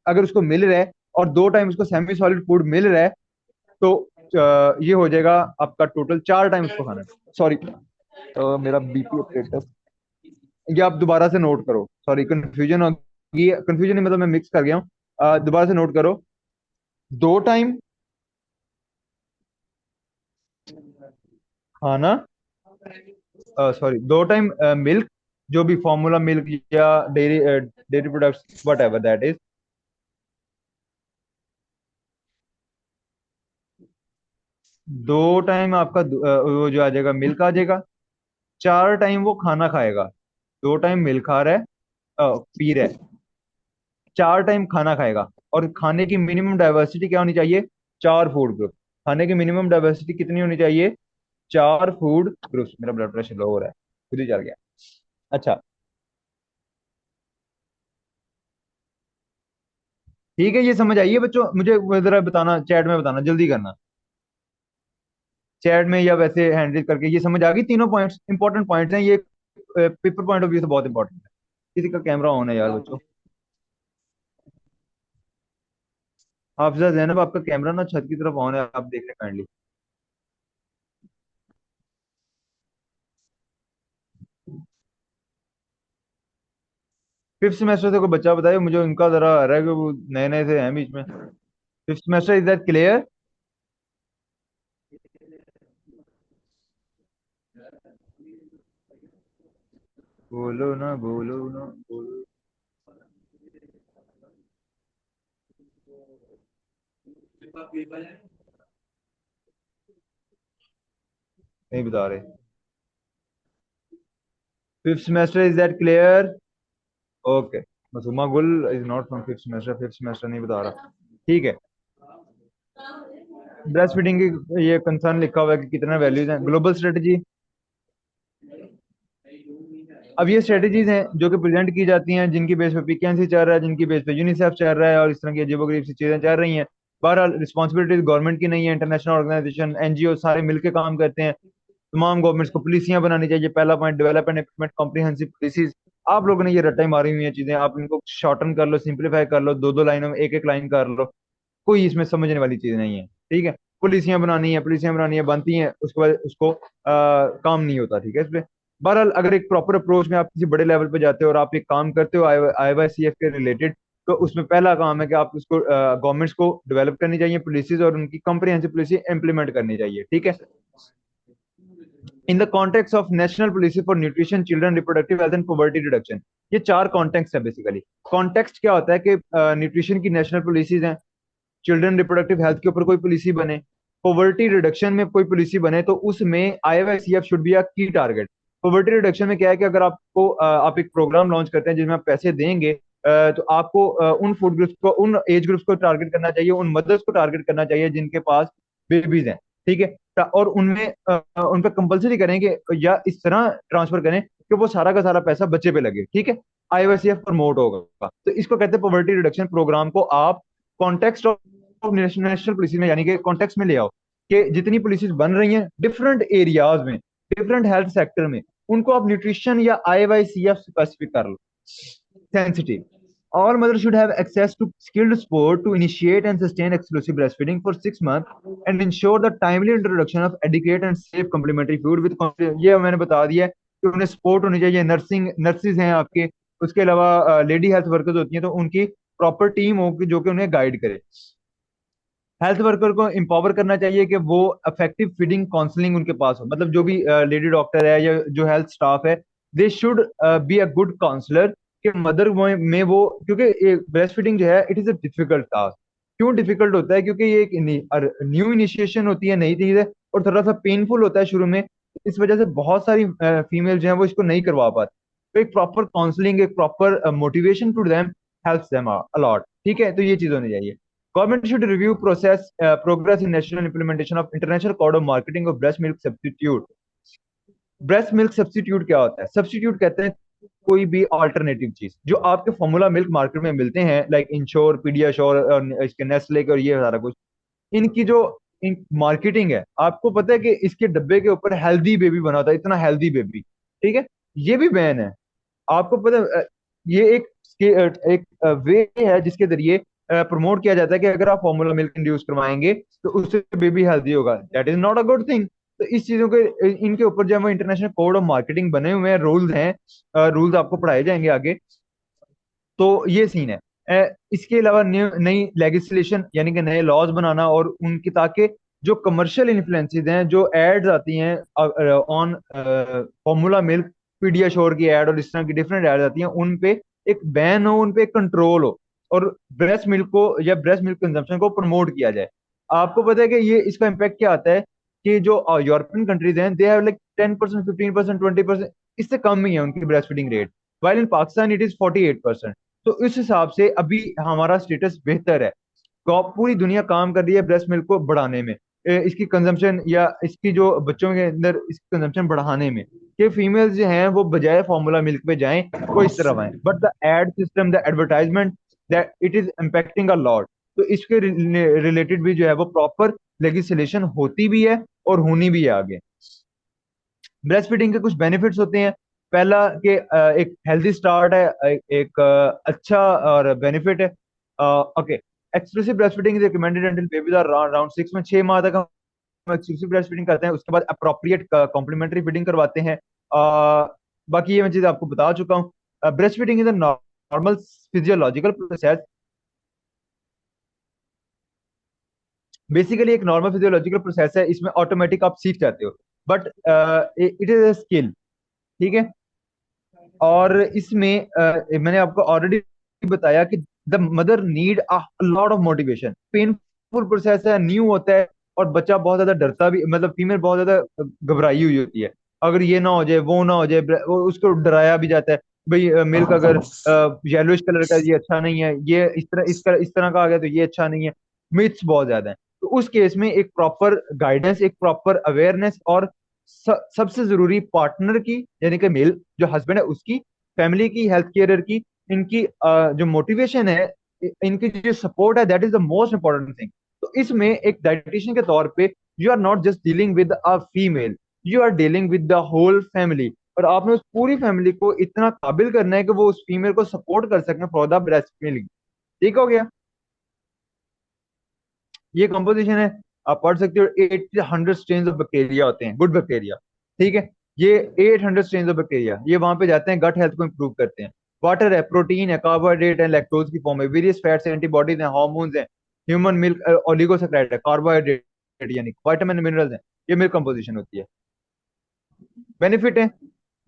अगर उसको मिल रहा है और 2 टाइम उसको सेमी सॉलिड फूड मिल रहा है, तो ये हो जाएगा आपका टोटल 4 टाइम उसको खाना। सॉरी, मेरा बीपी अपडेट है, ये आप दोबारा से नोट करो, सॉरी कंफ्यूजन होगी, कंफ्यूजन नहीं मतलब मैं मिक्स कर गया हूँ, दोबारा से नोट करो। 2 टाइम खाना, सॉरी 2 टाइम मिल्क, जो भी फॉर्मूला मिल्क या dairy dairy products what ever that is, 2 time आपका वो जो आ जाएगा मिल्क आ जाएगा, 4 टाइम वो खाना खाएगा, 2 टाइम मिल्क खा रहा है, पी रहा है, 4 टाइम खाना खाएगा। और खाने की मिनिमम डाइवर्सिटी क्या होनी चाहिए, 4 फूड ग्रुप। खाने की मिनिमम डाइवर्सिटी कितनी होनी चाहिए, 4 फूड ग्रुप्स। मेरा ब्लड प्रेशर लो हो रहा है, खुद ही चल गया। अच्छा, ठीक है, ये समझ आइए बच्चों, मुझे वो जरा बताना, चैट में बताना, जल्दी करना, चैट में या वैसे हैंडल करके। ये समझ आ गई, तीनों पॉइंट्स इंपॉर्टेंट पॉइंट्स हैं ये, पेपर पॉइंट ऑफ व्यू से बहुत इंपॉर्टेंट है। किसी का कैमरा ऑन है यार बच्चों, हाफिजा जैनब आपका कैमरा ना छत की तरफ ऑन है, आप देख लें काइंडली। 5th सेमेस्टर से कोई बच्चा बताए मुझे, उनका जरा आ रहा है कि वो नए नए से हैं बीच में। 5th semester, is that clear? बोलो ना, बोलो ना, बोलो। नहीं बता रहे। 5th semester, is that clear? Okay. Masooma Gul is not from 5th semester, 5th semester नहीं बता रहा, ठीक है। ब्रेस्ट फीडिंग की ये कंसर्न लिखा हुआ है कि कितना वैल्यूज हैं, ग्लोबल स्ट्रेटजी। अब ये स्ट्रेटजीज हैं जो कि प्रेजेंट की जाती हैं, जिनकी बेस पे पीकेएनसी चल रहा है, जिनकी बेस पे यूनिसेफ चल रहा है, और इस तरह की अजीबोगरीब सी चीजें चल रही हैं। बहरहाल रिस्पॉन्सिबिलिटी गवर्नमेंट की नहीं है, इंटरनेशनल ऑर्गेनाइजेशन, एनजीओ सारे मिलकर काम करते हैं। तमाम गवर्नमेंट्स को पॉलिसियां बनानी चाहिए। पहला point, develop and implement comprehensive policies. आप लोगों ने ये रट्टाई मारी हुई हैं चीजें, आप इनको शॉर्टन कर लो, सिंप्लीफाई कर लो, 2 2 लाइनों में एक एक लाइन कर लो, कोई इसमें समझने वाली चीज नहीं है, ठीक है। पॉलिसियां बनानी है, बनती हैं, उसके बाद उसको काम नहीं होता, ठीक है, इस पे। बहरहाल अगर एक प्रॉपर अप्रोच में आप किसी बड़े लेवल पे जाते हो और आप एक काम करते हो IYCF के रिलेटेड, तो उसमें पहला काम है कि आप उसको गवर्नमेंट्स को डेवलप करनी चाहिए पॉलिसीज, और उनकी कॉम्प्रिहेंसिव पॉलिसी इंप्लीमेंट करनी चाहिए, ठीक है। In the context of national policy for nutrition, children reproductive health and poverty reduction. ये 4 कॉन्टेक्स्ट है बेसिकली। कॉन्टेक्स्ट क्या होता है कि न्यूट्रिशन की नेशनल पॉलिसीज हैं, चिल्ड्रन रिप्रोडक्टिव हेल्थ के ऊपर कोई पॉलिसी बने, पॉवर्टी रिडक्शन में कोई पॉलिसी बने, तो उसमें IYCF शुड बी अ की टारगेट। पॉवर्टी रिडक्शन में क्या है कि अगर आपको आप एक प्रोग्राम लॉन्च करते हैं जिसमें आप पैसे देंगे, तो आपको उन फूड ग्रुप्स को, उन एज ग्रुप्स को टारगेट करना चाहिए, उन मदर्स को टारगेट करना चाहिए जिनके पास बेबीज हैं, ठीक है। और उनमें उन पर कंपलसरी करेंगे या इस तरह ट्रांसफर करें कि वो सारा का सारा पैसा बच्चे पे लगे, ठीक है, आईवाईसीएफ प्रमोट होगा। तो इसको कहते हैं पॉवर्टी रिडक्शन प्रोग्राम को आप कॉन्टेक्स्ट ऑफ नेशनल पुलिस में, यानी कि कॉन्टेक्स्ट में ले आओ कि जितनी पुलिस बन रही हैं डिफरेंट एरियाज में, डिफरेंट हेल्थ सेक्टर में, उनको आप न्यूट्रिशन या आईवाईसीएफ स्पेसिफिक कर लो, sensitive. All mothers should have access to skilled support to initiate and sustain exclusive breastfeeding for 6 months and ensure the timely introduction of adequate and safe complementary food with ये मैंने बता दिया है कि उन्हें support होनी चाहिए, नर्सिस हैं आपके, उसके अलावा लेडी हेल्थ वर्कर्स होती हैं, तो उनकी प्रॉपर टीम होगी जो कि उन्हें गाइड करे। हेल्थ वर्कर को एम्पावर करना चाहिए कि वो इफेक्टिव फीडिंग काउंसलिंग उनके पास हो, मतलब जो भी लेडी डॉक्टर है या जो हेल्थ स्टाफ है, they should be a good counsellor कि मदर में वो, क्योंकि ब्रेस्ट फीडिंग जो है it is a difficult task. क्यों डिफिकल्ट होता है? क्योंकि ये एक न्यू इनिशिएशन होती है, नई चीज है, और थोड़ा सा पेनफुल होता है शुरू में। इस वजह से बहुत सारी फीमेल जो है वो इसको नहीं करवा पाती। तो एक प्रॉपर काउंसलिंग, एक proper motivation to them helps them a lot, ठीक है, तो ये चीज होनी चाहिए। Government should review progress in national implementation of International Code of Marketing of Breast Milk Substitute. Breast milk substitute क्या होता है? सब्स्टिट्यूट कहते हैं कोई भी अल्टरनेटिव चीज जो आपके फॉर्मूला मिल्क मार्केट में मिलते हैं, लाइक इंश्योर, पीडियाश्योर और इसके नेस्ले के और ये सारा कुछ, इनकी जो इन मार्केटिंग है, आपको पता है कि इसके डब्बे के ऊपर हेल्दी बेबी बना होता है, इतना हेल्दी बेबी, ठीक है, ये भी बैन है। आपको पता है, ये एक वे है जिसके जरिए प्रमोट किया जाता है कि अगर आप फॉर्मूला मिल्क इंड्यूस करवाएंगे तो उससे बेबी हेल्दी होगा। That is not a good thing. तो इस चीजों के, इनके ऊपर जो है वो इंटरनेशनल कोड ऑफ मार्केटिंग बने हुए हैं, रूल्स हैं, रूल्स आपको पढ़ाए जाएंगे आगे। तो ये सीन है। इसके अलावा नई लेजिस्लेशन यानी कि नए लॉज बनाना, और उनकी ताकि जो कमर्शियल इन्फ्लुएंसेस हैं, जो एड्स आती हैं ऑन फॉर्मूला मिल्क, पीडियाश्योर की एड और इस तरह की डिफरेंट एड्स आती हैं, उन पे एक बैन हो, उन पे एक कंट्रोल हो, और ब्रेस्ट मिल्क को या ब्रेस्ट मिल्क कंजम्पशन को प्रमोट किया जाए। आपको पता है कि ये इसका इम्पैक्ट क्या आता है कि जो यूरोपियन कंट्रीज हैं, दे हैव लाइक 10%, 15%, 20%, इससे कम ही है उनकी breast feeding rate, while in Pakistan it is 48%। तो इस हिसाब से अभी हमारा स्टेटस बेहतर है। पूरी दुनिया काम कर रही है ब्रेस्ट मिल्क को बढ़ाने में, इसकी कंजम्पशन या इसकी जो बच्चों के अंदर इसकी कंजम्पशन बढ़ाने में, कि फीमेल्स जो हैं वो बजाय फार्मूला मिल्क पे जाएं, वो इस तरफ आए। But the ad system, the advertisement, that it is impacting a lot. तो इसके रिलेटेड भी जो है वो प्रॉपर लेजिस्लेशन होती भी है और होनी भी है आगे। ब्रेस्ट फीडिंग के कुछ बेनिफिट्स होते हैं। पहला कि एक हेल्दी स्टार्ट है, एक अच्छा और बेनिफिट है। Okay, exclusive breast feeding is recommended until babies are around 6 में 6 माह तक हम एक्सक्लूसिव ब्रेस्ट फीडिंग करते हैं। उसके बाद अप्रोप्रिएट कॉम्प्लीमेंट्री फीडिंग करवाते हैं। बाकी ये मैं चीज आपको बता चुका हूँ। Breast feeding is a normal physiological process. Basically एक नॉर्मल फिजियोलॉजिकल प्रोसेस है, इसमें ऑटोमेटिक आप सीख जाते हो, but it is a skill, ठीक है। और इसमें मैंने आपको ऑलरेडी बताया कि the mother need a lot of motivation. Painful process है, न्यू होता है, और बच्चा बहुत ज्यादा डरता भी, मतलब फीमेल बहुत ज्यादा घबराई हुई होती है, अगर ये ना हो जाए वो ना हो जाए, उसको डराया भी जाता है, भाई मिल्क अगर येलोइश कलर का ये अच्छा नहीं है, ये इस तरह का आ गया तो ये अच्छा नहीं है। मिथ्स बहुत ज्यादा है। तो उस केस में एक प्रॉपर गाइडेंस, एक प्रॉपर अवेयरनेस, और सबसे जरूरी पार्टनर की, यानी कि मेल जो हस्बैंड है उसकी, फैमिली की, हेल्थ केयर की, इनकी जो मोटिवेशन है, इनकी जो सपोर्ट है, that is the most important thing. तो इसमें एक डाइटिशियन के तौर पे you are not just dealing with a female, you are dealing with the whole family. और आपने उस पूरी फैमिली को इतना काबिल करना है कि वो उस फीमेल को सपोर्ट कर सकें फॉर द ब्रेस्ट मिल्क। ठीक हो गया? ये कंपोजिशन है, आप पढ़ सकते हो। 800 स्ट्रेन ऑफ बैक्टीरिया होते हैं, गुड बैक्टीरिया, ठीक है। ये 800 स्ट्रेन ऑफ बैक्टीरिया ये वहां पे जाते हैं, गट हेल्थ को इंप्रूव करते हैं। वाटर है, प्रोटीन है, कार्बोहाइड्रेट है, लैक्टोज की फॉर्म है, वेरियस फैट्स है, एंटीबॉडीज हैं, हार्मोन्स हैं, ह्यूमन मिल्क ओलिगोसैकेराइड है, कार्बोहाइड्रेट यानी विटामिन मिनरल्स हैं। ये मिल्क कंपोजिशन होती है। बेनिफिट है,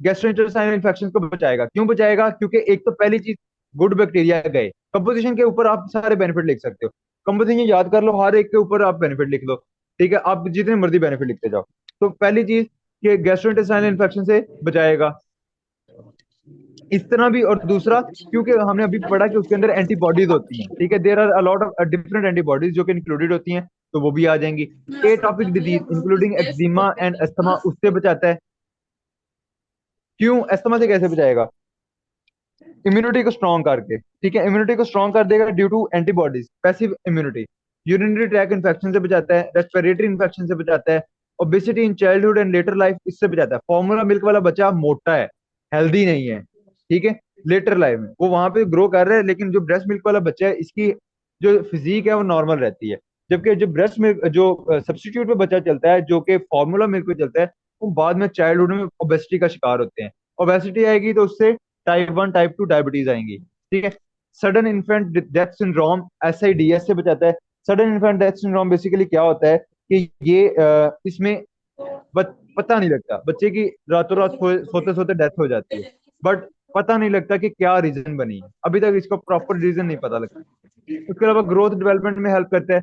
गैस्ट्रोइंटेस्टाइनल इन्फेक्शन को बचाएगा। क्यों बचाएगा? क्योंकि एक तो पहली चीज, गुड बैक्टीरिया गए। कंपोजिशन के ऊपर आप सारे बेनिफिट लिख सकते हो, कंपोजिशन याद कर लो, हर एक के ऊपर आप बेनिफिट लिख लो, ठीक है, आप जितने मर्जी बेनिफिट लिखते जाओ। तो पहली चीज कि गैस्ट्रोइंटेस्टाइनल इन्फेक्शन से बचाएगा, इस तरह भी। और दूसरा, क्योंकि हमने अभी पढ़ा कि उसके अंदर एंटीबॉडीज होती हैं, ठीक है, there are a lot of different antibodies जो कि इंक्लूडेड होती हैं, तो वो भी आ जाएंगी। Atopic disease including eczema and asthma उससे बचाता है। क्यों? अस्थमा से कैसे बचाएगा? इम्यूनिटी को स्ट्रॉन्ग करके, ठीक है, इम्यूनिटी को स्ट्रॉन्ग कर देगा due to antibodies, passive immunity. Urinary tract infection से बचाता है, रेस्पिरेटरी इन्फेक्शन से बचाता है, obesity in childhood and later life इससे बचाता है। फॉर्मूला मिल्क वाला बच्चा मोटा है, हेल्दी नहीं है, ठीक है, लेटर लाइफ में वो वहां पे ग्रो कर रहा है, लेकिन जो ब्रेस्ट मिल्क वाला बच्चा है इसकी जो फिजिक है वो नॉर्मल रहती है। जबकि जो ब्रेस्ट मिल्क जो सब्स्टिट्यूट पे बच्चा चलता है, जो कि फॉर्मूला मिल्क पे चलता है, वो बाद में चाइल्डहुड में ओबेसिटी का शिकार होते हैं। ओबेसिटी आएगी तो उससे टाइप 1 टाइप 2 डायबिटीज आएंगी, ठीक है। Sudden infant death syndrome, SIDS से बचाता है। Sudden infant death syndrome basically क्या होता है कि ये इसमें पता नहीं लगता, बच्चे की रातों रात सोते सोते डेथ हो जाती है, बट पता नहीं लगता कि क्या रीजन बनी है, अभी तक इसका प्रॉपर रीजन नहीं पता लगता। उसके अलावा ग्रोथ डेवलपमेंट में हेल्प करता है।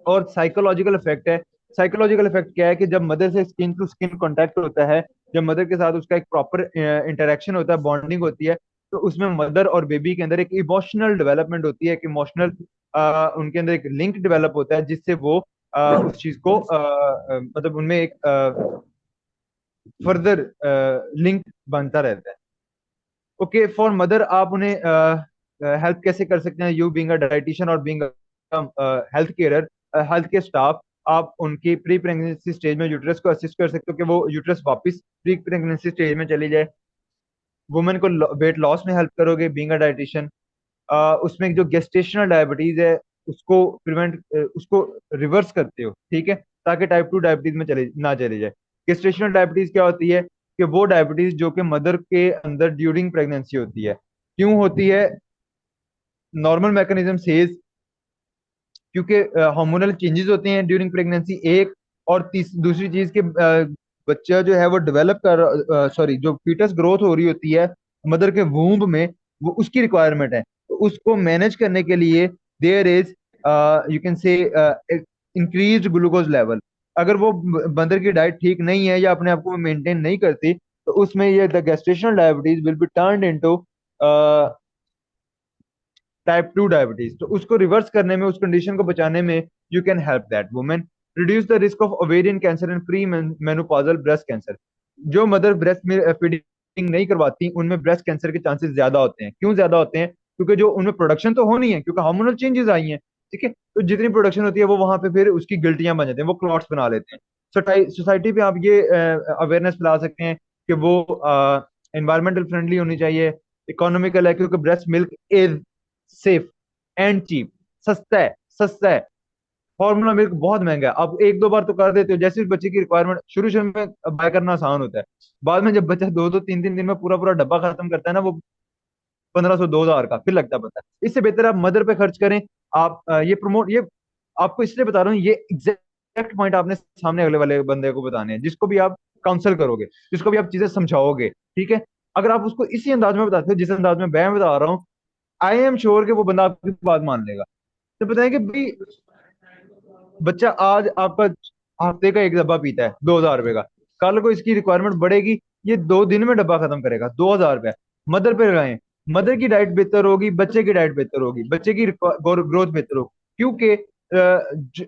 और साइकोलॉजिकल इफेक्ट है। साइकोलॉजिकल इफेक्ट क्या है कि जब मदर से स्किन टू स्किन कांटेक्ट होता है, जब मदर के साथ उसका एक प्रॉपर इंटरेक्शन होता है, बॉन्डिंग होती है, तो उसमें मदर और बेबी के अंदर एक इमोशनल डेवलपमेंट होती है, एक इमोशनल उनके अंदर एक लिंक डेवलप होता है, जिससे वो उस चीज को मतलब उनमें एक फर्दर लिंक बनता रहता है। ओके, फॉर मदर आप उन्हें हेल्प कैसे कर सकते हैं? यू बीइंग अ डाइटिशियन और being health care, health care staff, आप उनकी प्री प्रेगनेंसी स्टेज में यूट्रस को असिस्ट कर सकते हो कि वो यूट्रस वापस प्री प्रेगनेंसी स्टेज में चली जाए। वुमेन को वेट लॉस में हेल्प करोगे बीइंग अ डाइटिशियन। उसमें जो गेस्टेशनल डायबिटीज है उसको उसको रिवर्स करते हो, ठीक है, ताकि टाइप 2 डायबिटीज में चले ना चले जाए। गेस्टेशनल डायबिटीज क्या होती है कि वो डायबिटीज जो कि मदर के अंदर ड्यूरिंग प्रेगनेंसी होती है। क्यों होती है? नॉर्मल मैकेनिज्म सेज, क्योंकि हार्मोनल चेंजेस होते हैं ड्यूरिंग प्रेगनेंसी एक, और दूसरी चीज के बच्चा जो है वो डेवलप कर सॉरी जो फीटस ग्रोथ हो रही होती है मदर के वूम्ब में, वो उसकी रिक्वायरमेंट है। तो उसको मैनेज करने के लिए there is you can say increase glucose level. अगर वो मदर की डाइट ठीक नहीं है या अपने आप को मेंटेन नहीं करती, तो उसमें ये the gestational diabetes will be turned into type 2 diabetes. तो उसको रिवर्स करने में, उस कंडीशन को बचाने में you can help that women. Reduce the risk of ovarian cancer and pre menopausal breast cancer. जो मदर ब्रेस्ट में फीडिंग नहीं करवाती उनमें ब्रेस्ट कैंसर के चांसेस ज्यादा होते हैं। क्यों ज्यादा होते हैं? क्योंकि जो उनमें प्रोडक्शन तो होनी है, क्योंकि हार्मोनल चेंजेस आई हैं, ठीक है, तो जितनी प्रोडक्शन होती है वो वहां पे फिर उसकी गिल्टियां बन जाती हैं, वो क्लॉट्स बना लेते हैं। सोसाइटी पे आप ये अवेयरनेस फैला सकते हैं कि वो एनवायरमेंटल फ्रेंडली होनी चाहिए, इकोनॉमिकल है, क्योंकि breast milk is safe and cheap, सस्ता है, सस्ता है। फॉर्मूला मिल्क बहुत महंगा है, आप एक दो बार तो कर देते हो, जैसे बच्चे की रिक्वायरमेंट शुरू शुरू में बाय करना आसान होता है, बाद में जब बच्चा दो दो तीन तीन दिन में पूरा पूरा डब्बा खत्म करता है ना, वो 1500 2000 का फिर लगता पता है। इससे बेहतर आप मदर पे खर्च करें। आप ये आपको इसलिए बता रहा हूँ, ये एग्जैक्ट पॉइंट आपने सामने अगले वाले बंदे को बताने हैं, जिसको भी आप काउंसल करोगे, जिसको भी आप चीजें समझाओगे, ठीक है। अगर आप उसको इसी अंदाज में बताते हो जिस अंदाज में मैं बता रहा हूँ, आई एम श्योर कि वो बंदा आपकी बात मान लेगा। तो बताएं कि भाई बच्चा आज आपका हफ्ते का एक डब्बा पीता है 2000 रुपए का, कल को इसकी रिक्वायरमेंट बढ़ेगी, ये 2 दिन में डब्बा खत्म करेगा, 2000 रुपए मदर पे लगाएं। मदर की डाइट बेहतर होगी, बच्चे की डाइट बेहतर होगी, बच्चे की ग्रोथ बेहतर होगी, क्योंकि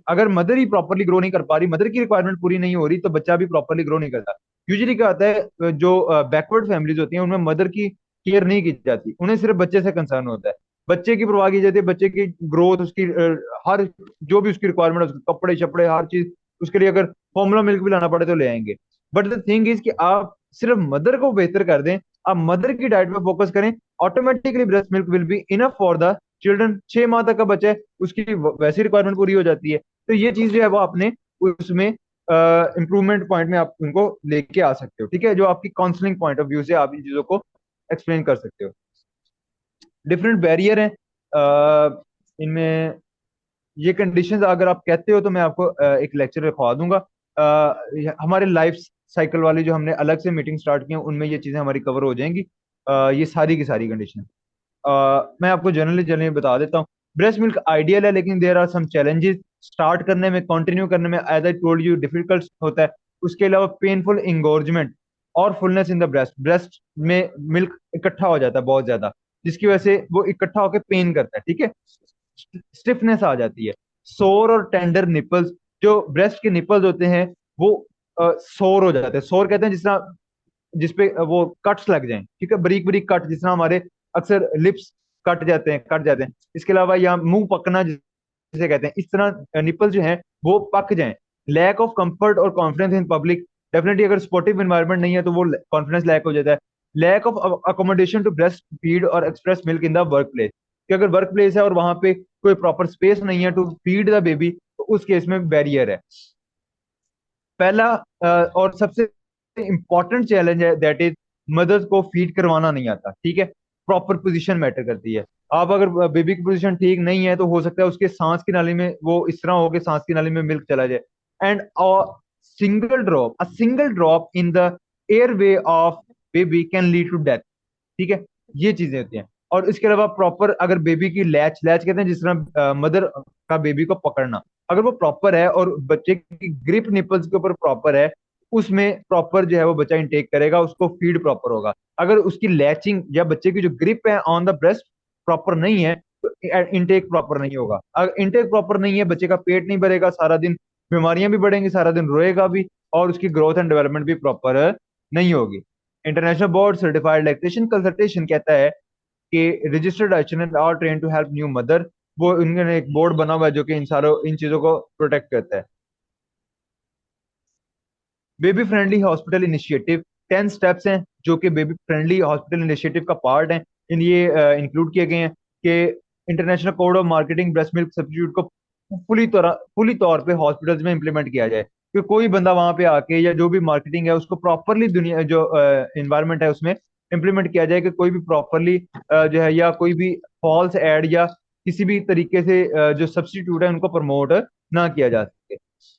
अगर मदर ही प्रॉपरली ग्रो नहीं कर पा रही, मदर की रिक्वायरमेंट पूरी नहीं हो रही, तो बच्चा भी प्रॉपरली ग्रो नहीं करता। यूजुअली क्या होता है, जो बैकवर्ड फैमिलीज होती हैं उनमें मदर की केयर नहीं की जाती, उन्हें सिर्फ बच्चे से कंसर्न होता है, बच्चे की परवाह की जाती है, बच्चे की ग्रोथ, उसकी हर जो भी उसकी रिक्वायरमेंट है, कपड़े शपड़े हर चीज, उसके लिए अगर फॉर्मूला मिल्क भी लाना पड़े तो ले आएंगे। बट द थिंग इज कि आप सिर्फ मदर को बेहतर कर दें, आप मदर की डाइट पे फोकस करें, automatically breast milk will be enough for the children. 6 माह तक का बच्चा है, उसकी वैसी रिक्वायरमेंट पूरी हो जाती है। तो ये चीज जो है वो आपने उसमें इम्प्रूवमेंट पॉइंट में आप उनको लेके आ सकते हो, ठीक है, जो आपकी काउंसलिंग पॉइंट ऑफ व्यू से आप इन चीजों को एक्सप्लेन कर सकते हो। डिफरेंट बैरियर हैं इनमें। ये कंडीशंस अगर आप कहते हो तो मैं आपको एक लेक्चर लिखवा दूंगा। हमारे लाइफ साइकिल वाली जो हमने अलग से मीटिंग स्टार्ट की है उनमें ये चीजें हमारी कवर हो जाएंगी। ये सारी की सारी कंडीशन मैं आपको जनरली जनरली बता देता हूँ। ब्रेस्ट मिल्क आइडियल है, लेकिन there are some challenges. Start करने में, कंटिन्यू करने में, as I told you, difficult होता है। उसके अलावा पेनफुल इंगोर्जमेंट और fullness in the breast, breast में मिल्क इकट्ठा हो जाता है बहुत ज्यादा, जिसकी वजह से वो इकट्ठा होकर पेन करता है, ठीक है, स्टिफनेस आ जाती है। सोर और टेंडर निपल्स, जो ब्रेस्ट के निपल्स होते हैं वो सोर हो जाते हैं। सोर कहते हैं जिस तरह जिसपे वो कट्स लग जाएं, ठीक है, बारीक बारीक कट, जिस तरह हमारे अक्सर लिप्स कट जाते हैं। इसके अलावा यहाँ मुंह पकना जिसे कहते हैं, इस तरह निपल जो है वो पक जाएं। लैक ऑफ कंफर्ट और कॉन्फिडेंस इन पब्लिक, डेफिनेटली अगर सपोर्टिव एनवायरनमेंट नहीं है तो वो कॉन्फिडेंस लैक हो जाता है। Lack of accommodation to breast feed और express milk in the work place, कि अगर वर्क प्लेस है और वहां पे कोई प्रॉपर स्पेस नहीं है टू फीड द बेबी, तो उस केस में बैरियर है। पहला और सबसे इंपॉर्टेंट चैलेंज है दैट इज मदर्स को फीड करवाना नहीं आता, ठीक है। प्रॉपर पोजीशन मैटर करती है। आप अगर बेबी की पोजीशन ठीक नहीं है तो हो सकता है उसके सांस की नाली में वो इस तरह हो कि सांस की नाली में मिल्क चला जाए। And single drop in the airway of baby can lead to death, ठीक है। ये चीजें होती हैं। और इसके अलावा प्रॉपर अगर बेबी की लैच लैच कहते हैं जिस तरह मदर का बेबी को पकड़ना, अगर वो प्रॉपर है और बच्चे की ग्रिप निपल्स के ऊपर प्रॉपर है, उसमें प्रॉपर जो है वो बच्चा इंटेक करेगा, उसको फीड प्रॉपर होगा। अगर उसकी लैचिंग या बच्चे की जो ग्रिप है ऑन द ब्रेस्ट प्रॉपर नहीं है तो इनटेक प्रॉपर नहीं होगा। अगर इनटेक प्रॉपर नहीं है, बच्चे का पेट नहीं भरेगा, सारा दिन बीमारियां भी बढ़ेंगी, सारा दिन रोएगा भी, और उसकी ग्रोथ एंड डेवलपमेंट भी प्रॉपर नहीं होगी। International board certified lactation consultation कहता है कि registered dietitian are train to help new mother. वो उनके एक बोर्ड बना हुआ है जो कि इन चीजों को प्रोटेक्ट करता है। Baby friendly hospital initiative, 10 steps हैं जो कि बेबी फ्रेंडली हॉस्पिटल इनिशिएटिव का पार्ट हैं। इन ये इंक्लूड किए गए हैं कि international code of marketing breast milk substitute को फुली तौर पे हॉस्पिटल्स में इंप्लीमेंट किया जाए, कि कोई बंदा वहां पे आके या जो भी मार्केटिंग है उसको प्रॉपरली दुनिया जो इन्वायरमेंट है उसमें इंप्लीमेंट किया जाए, कि कोई भी प्रॉपरली जो है या कोई भी फॉल्स एड या किसी भी तरीके से जो सब्स्टिट्यूट है उनको प्रमोट ना किया जा सके।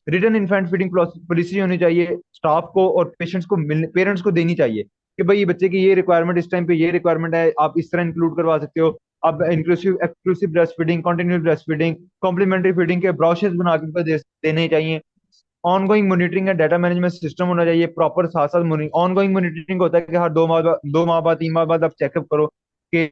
रिटर्न इन्फेंट फीडिंग पॉलिसी होनी चाहिए स्टाफ को और पेरेंट्स को देनी चाहिए, कि भाई ये बच्चे की ये रिक्वायरमेंट, इस टाइम पे ये रिक्वायरमेंट है, आप इस तरह इंक्लूड करवा सकते हो। आप inclusive exclusive breast feeding, continuous breast feeding, complementary feeding के ब्रोशर्स बना के उनको देने चाहिए। Ongoing monitoring and data management system होना चाहिए प्रॉपर। साथ साथ ऑनगोइंग मॉनिटरिंग होता है कि हर 2 माह बाद 3 माह बाद आप चेकअप करो कि